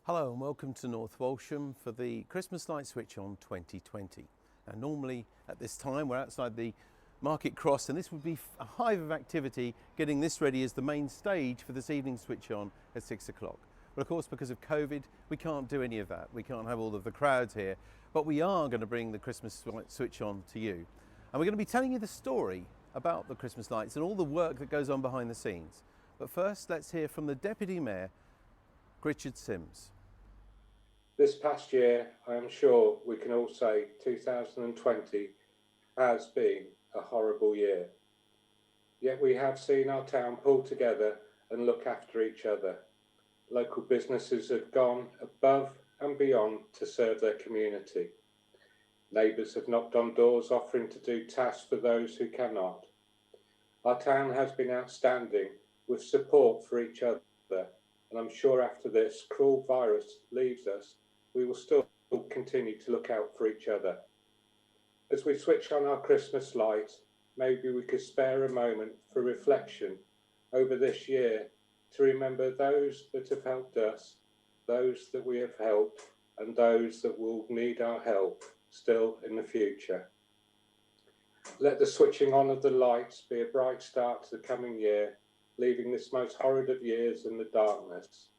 Hello and welcome to North Walsham for the Christmas Light Switch On 2020. Now normally at this time we're outside the Market Cross and this would be a hive of activity getting this ready as the main stage for this evening switch on at 6 o'clock. But of course because of COVID we can't do any of that. We can't have all of the crowds here, but we are going to bring the Christmas Light Switch On to you. And we're going to be telling you the story about the Christmas lights and all the work that goes on behind the scenes. But first let's hear from the Deputy Mayor, Richard Sims. This past year, I am sure we can all say 2020 has been a horrible year. Yet we have seen our town pull together and look after each other. Local businesses have gone above and beyond to serve their community. Neighbours have knocked on doors offering to do tasks for those who cannot. Our town has been outstanding with support for each other, and I'm sure after this cruel virus leaves us, we will still continue to look out for each other. As we switch on our Christmas lights, maybe we could spare a moment for reflection over this year to remember those that have helped us, those that we have helped, and those that will need our help still in the future. Let the switching on of the lights be a bright start to the coming year, leaving this most horrid of years in the darkness.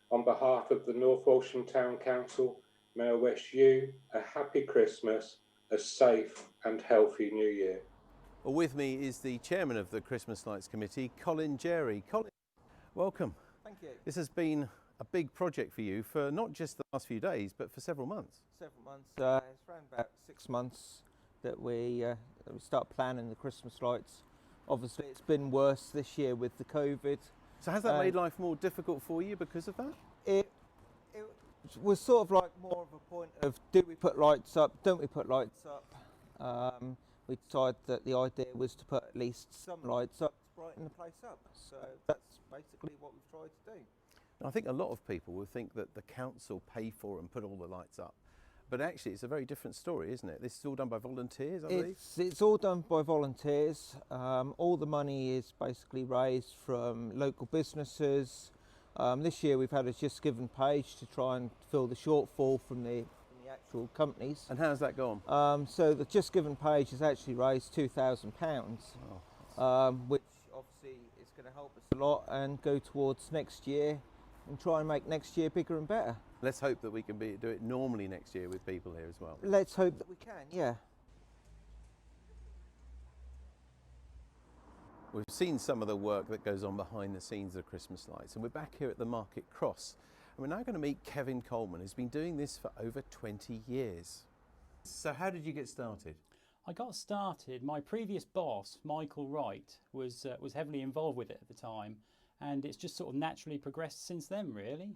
On behalf of the North Walsham Town Council, may I wish you a happy Christmas, a safe and healthy New Year. Well, with me is the Chairman of the Christmas Lights Committee, Colin Jerry. Colin, welcome. Thank you. This has been a big project for you for not just the last few days, but for several months. Several months. It's around about 6 months that we start planning the Christmas lights. Obviously, it's been worse this year with the COVID. So has that made life more difficult for you because of that? It was sort of like more of a point of, do we put lights up, don't we put lights up? We decided that the idea was to put at least some lights up to brighten the place up. So that's basically what we've tried to do. I think a lot of people will think that the council pay for and put all the lights up. But actually it's a very different story, isn't it? This is all done by volunteers, I believe? It's all done by volunteers. All the money is basically raised from local businesses. This year we've had a Just Given page to try and fill the shortfall from the actual companies. And how's that gone? So the Just Given page has actually raised £2,000, which obviously is going to help us a lot and go towards next year and try and make next year bigger and better. Let's hope that we can do it normally next year with people here as well. Let's hope that we can, yeah. We've seen some of the work that goes on behind the scenes of Christmas lights, and we're back here at the Market Cross. And we're now going to meet Kevin Coleman, who's been doing this for over 20 years. So how did you get started? I got started, my previous boss, Michael Wright, was heavily involved with it at the time, and it's just sort of naturally progressed since then, really.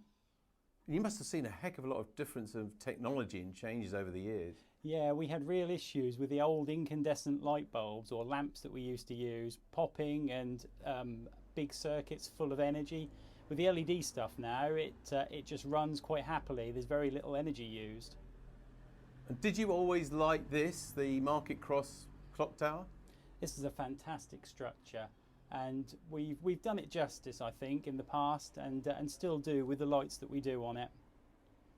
You must have seen a heck of a lot of difference of technology and changes over the years. Yeah, we had real issues with the old incandescent light bulbs or lamps that we used to use, popping and big circuits full of energy. With the LED stuff now, it just runs quite happily. There's very little energy used. And did you always like this, the Market Cross clock tower? This is a fantastic structure, and we've done it justice, I think, in the past, and still do with the lights that we do on it.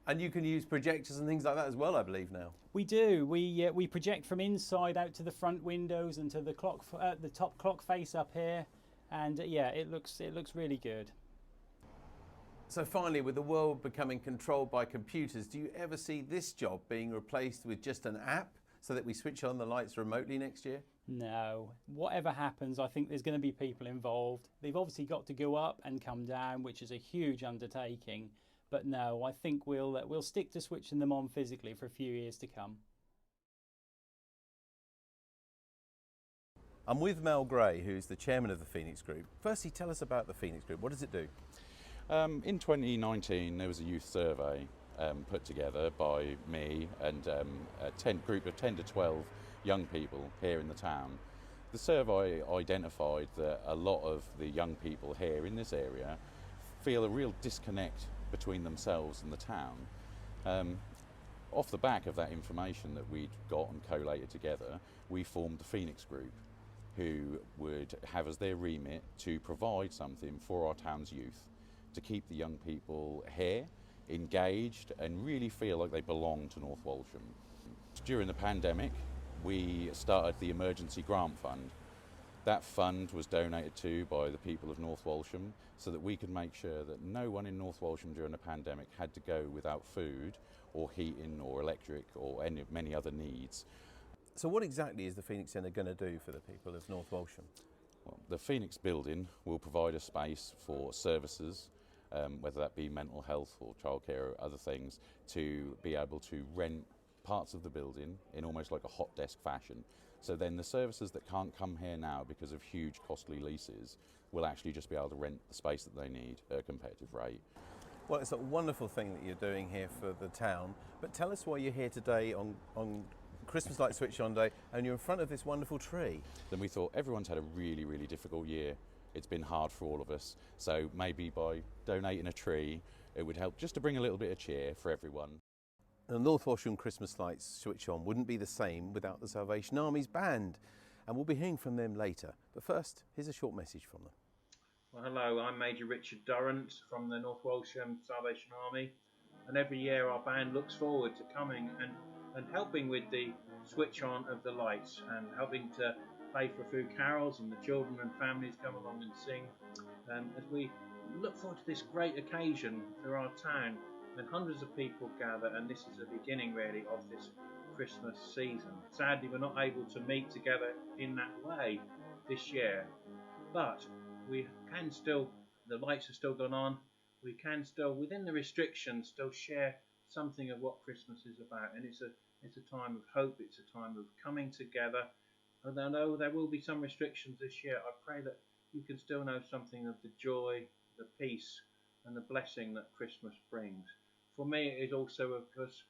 And you can use projectors and things like that as well, I believe now. We do. We project from inside out to the front windows and to the clock, the top clock face up here, and yeah, it looks really good. So finally, with the world becoming controlled by computers, do you ever see this job being replaced with just an app so that we switch on the lights remotely next year? No. Whatever happens, I think there's going to be people involved. They've obviously got to go up and come down, which is a huge undertaking. But no, I think we'll stick to switching them on physically for a few years to come. I'm with Mel Gray, who's the chairman of the Phoenix Group. Firstly, tell us about the Phoenix Group. What does it do? In 2019, there was a youth survey put together by me and a group of 10 to 12 young people here in the town. The survey identified that a lot of the young people here in this area feel a real disconnect between themselves and the town. Off the back of that information that we'd got and collated together, we formed the Phoenix Group, who would have as their remit to provide something for our town's youth, to keep the young people here, engaged and really feel like they belong to North Walsham. During the pandemic, we started the Emergency Grant Fund. That fund was donated to by the people of North Walsham so that we could make sure that no one in North Walsham during the pandemic had to go without food or heating or electric or many other needs. So what exactly is the Phoenix Centre going to do for the people of North Walsham? Well, the Phoenix building will provide a space for services, whether that be mental health or childcare or other things, to be able to rent parts of the building in almost like a hot desk fashion. So then the services that can't come here now because of huge costly leases will actually just be able to rent the space that they need at a competitive rate. Well, it's a wonderful thing that you're doing here for the town, but tell us why you're here today on Christmas Light Switch On Day and you're in front of this wonderful tree. Then we thought everyone's had a really, really difficult year. It's been hard for all of us, so maybe by donating a tree it would help just to bring a little bit of cheer for everyone. The North Walsham Christmas Lights Switch On wouldn't be the same without the Salvation Army's band, and we'll be hearing from them later. But first, here's a short message from them. Well, hello, I'm Major Richard Durrant from the North Walsham Salvation Army, and every year our band looks forward to coming and helping with the switch on of the lights and helping to play for a few carols, and the children and families come along and sing as we look forward to this great occasion for our town. And hundreds of people gather, and this is the beginning really of this Christmas season. Sadly, we're not able to meet together in that way this year, but we can still, the lights are still gone on, we can still, within the restrictions, still share something of what Christmas is about. And it's a time of hope, it's a time of coming together. And I know there will be some restrictions this year. I pray that you can still know something of the joy, the peace and the blessing that Christmas brings. For me, it is also, of course,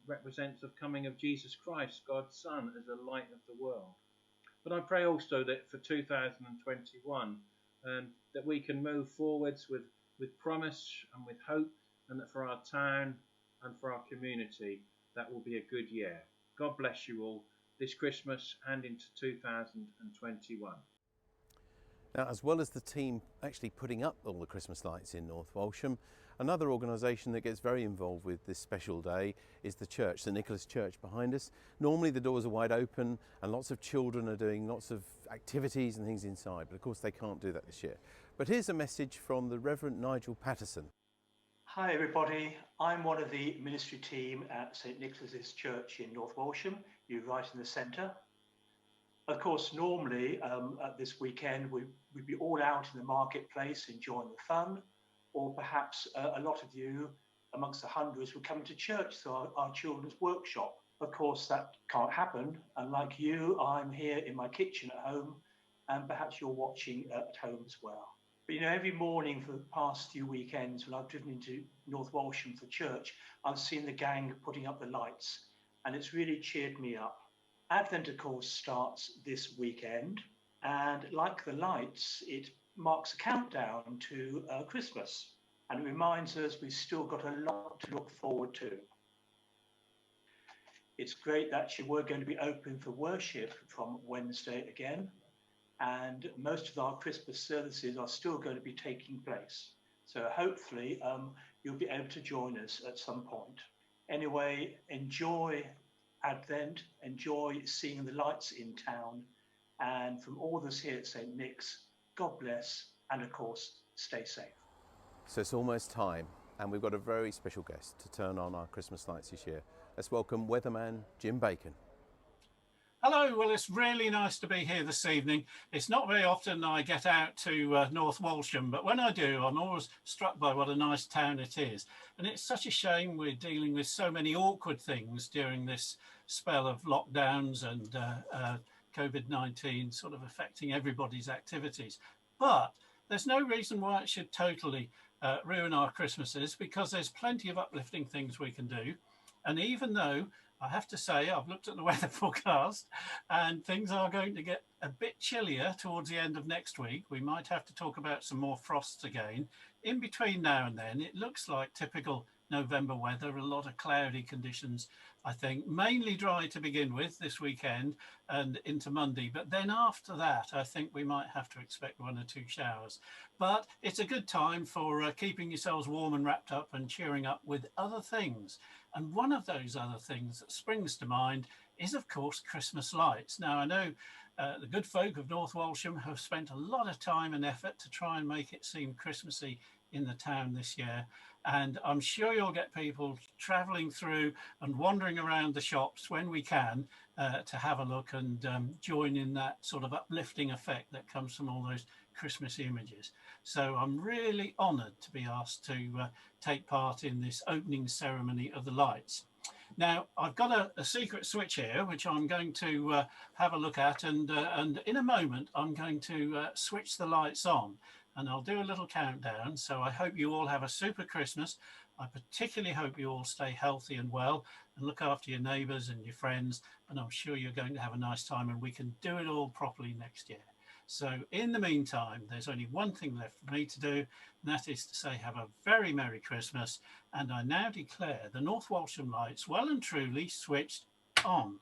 represents the coming of Jesus Christ, God's Son, as the light of the world. But I pray also that for 2021, that we can move forwards with promise and with hope, and that for our town and for our community, that will be a good year. God bless you all this Christmas and into 2021. Now, as well as the team actually putting up all the Christmas lights in North Walsham, another organisation that gets very involved with this special day is the church, St Nicholas Church behind us. Normally the doors are wide open and lots of children are doing lots of activities and things inside, but of course they can't do that this year. But here's a message from the Reverend Nigel Patterson. Hi everybody, I'm one of the ministry team at St Nicholas's Church in North Walsham. You're right in the centre. Of course, normally at this weekend we'd be all out in the marketplace enjoying the fun, or perhaps a lot of you amongst the hundreds would come to church to our children's workshop. Of course, that can't happen, and like you, I'm here in my kitchen at home, and perhaps you're watching at home as well. But you know, every morning for the past few weekends when I've driven into North Walsham for church, I've seen the gang putting up the lights, and it's really cheered me up. Advent, of course, starts this weekend, and like the lights, it marks a countdown to Christmas, and it reminds us we've still got a lot to look forward to. It's great that we're going to be open for worship from Wednesday again, and most of our Christmas services are still going to be taking place. So hopefully you'll be able to join us at some point. Anyway, enjoy Advent, enjoy seeing the lights in town, and from all of us here at St Nick's, God bless, and of course, stay safe. So it's almost time, and we've got a very special guest to turn on our Christmas lights this year. Let's welcome weatherman Jim Bacon. Hello, well, it's really nice to be here this evening. It's not very often I get out to North Walsham, but when I do, I'm always struck by what a nice town it is. And it's such a shame we're dealing with so many awkward things during this spell of lockdowns and COVID-19 sort of affecting everybody's activities. But there's no reason why it should totally ruin our Christmases, because there's plenty of uplifting things we can do. And even though I have to say, I've looked at the weather forecast and things are going to get a bit chillier towards the end of next week. We might have to talk about some more frosts again. In between now and then, it looks like typical November weather, a lot of cloudy conditions, I think, mainly dry to begin with this weekend and into Monday. But then after that, I think we might have to expect 1 or 2 showers. But it's a good time for keeping yourselves warm and wrapped up and cheering up with other things. And one of those other things that springs to mind is, of course, Christmas lights. Now, I know the good folk of North Walsham have spent a lot of time and effort to try and make it seem Christmassy in the town this year. And I'm sure you'll get people travelling through and wandering around the shops when we can to have a look and join in that sort of uplifting effect that comes from all those Christmas images. So I'm really honoured to be asked to take part in this opening ceremony of the lights. Now, I've got a secret switch here, which I'm going to have a look at, and in a moment, I'm going to switch the lights on, and I'll do a little countdown. So I hope you all have a super Christmas. I particularly hope you all stay healthy and well and look after your neighbours and your friends, and I'm sure you're going to have a nice time and we can do it all properly next year. So in the meantime, there's only one thing left for me to do, and that is to say have a very Merry Christmas. And I now declare the North Walsham lights well and truly switched on.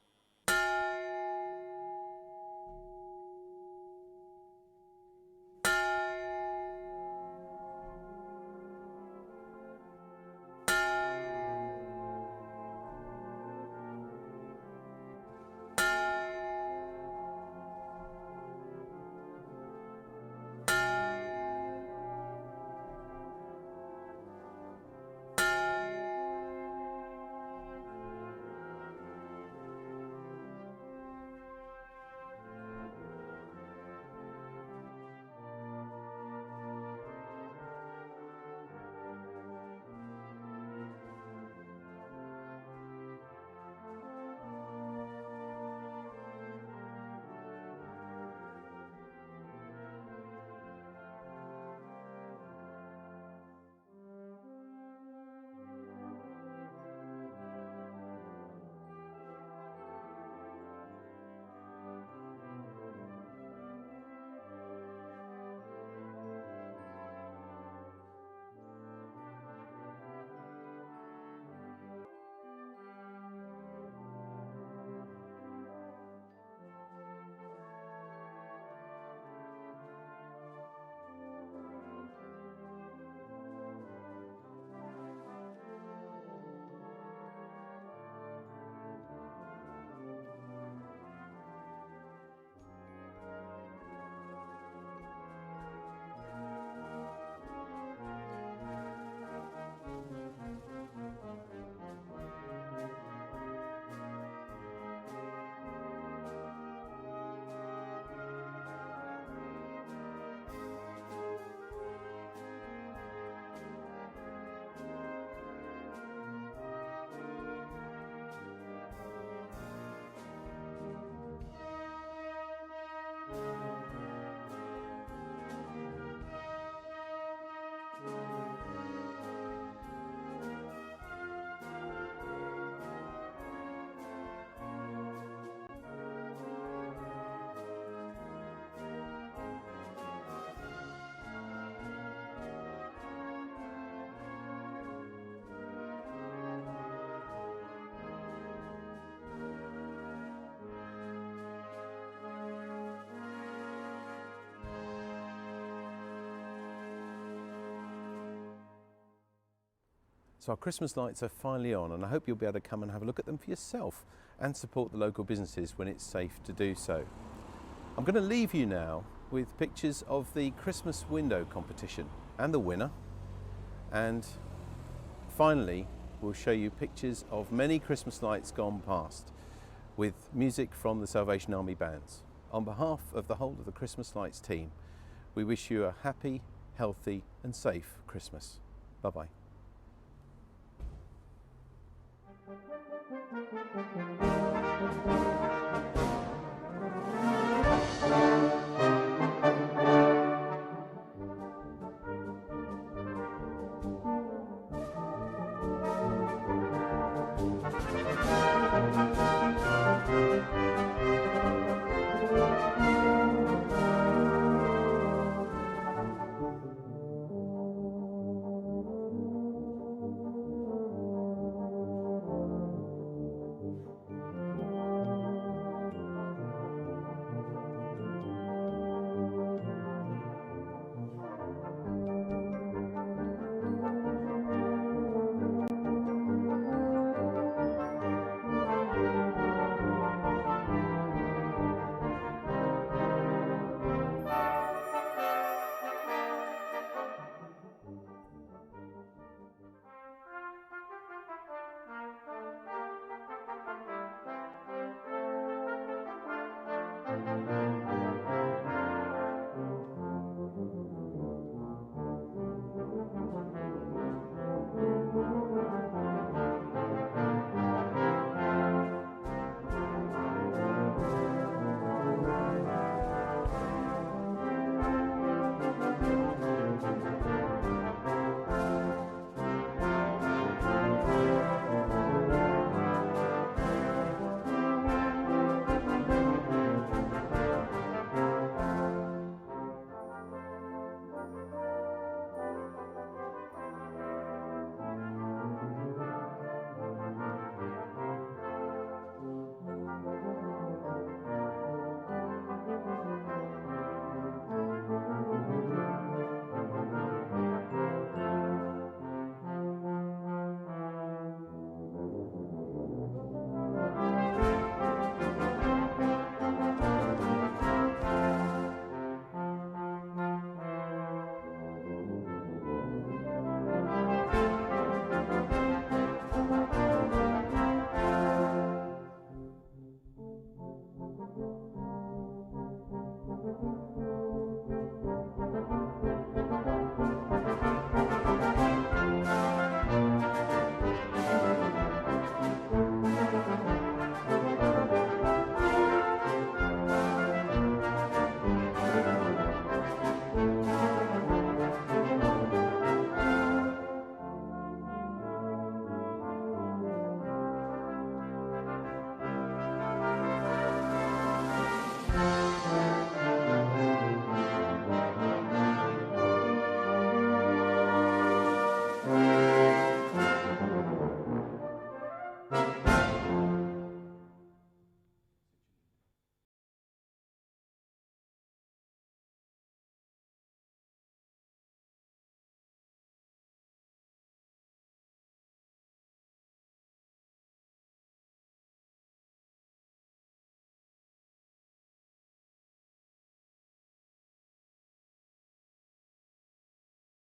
So our Christmas lights are finally on, and I hope you'll be able to come and have a look at them for yourself and support the local businesses when it's safe to do so. I'm going to leave you now with pictures of the Christmas window competition and the winner, and finally we'll show you pictures of many Christmas lights gone past with music from the Salvation Army bands. On behalf of the whole of the Christmas Lights team, we wish you a happy, healthy and safe Christmas. Bye-bye.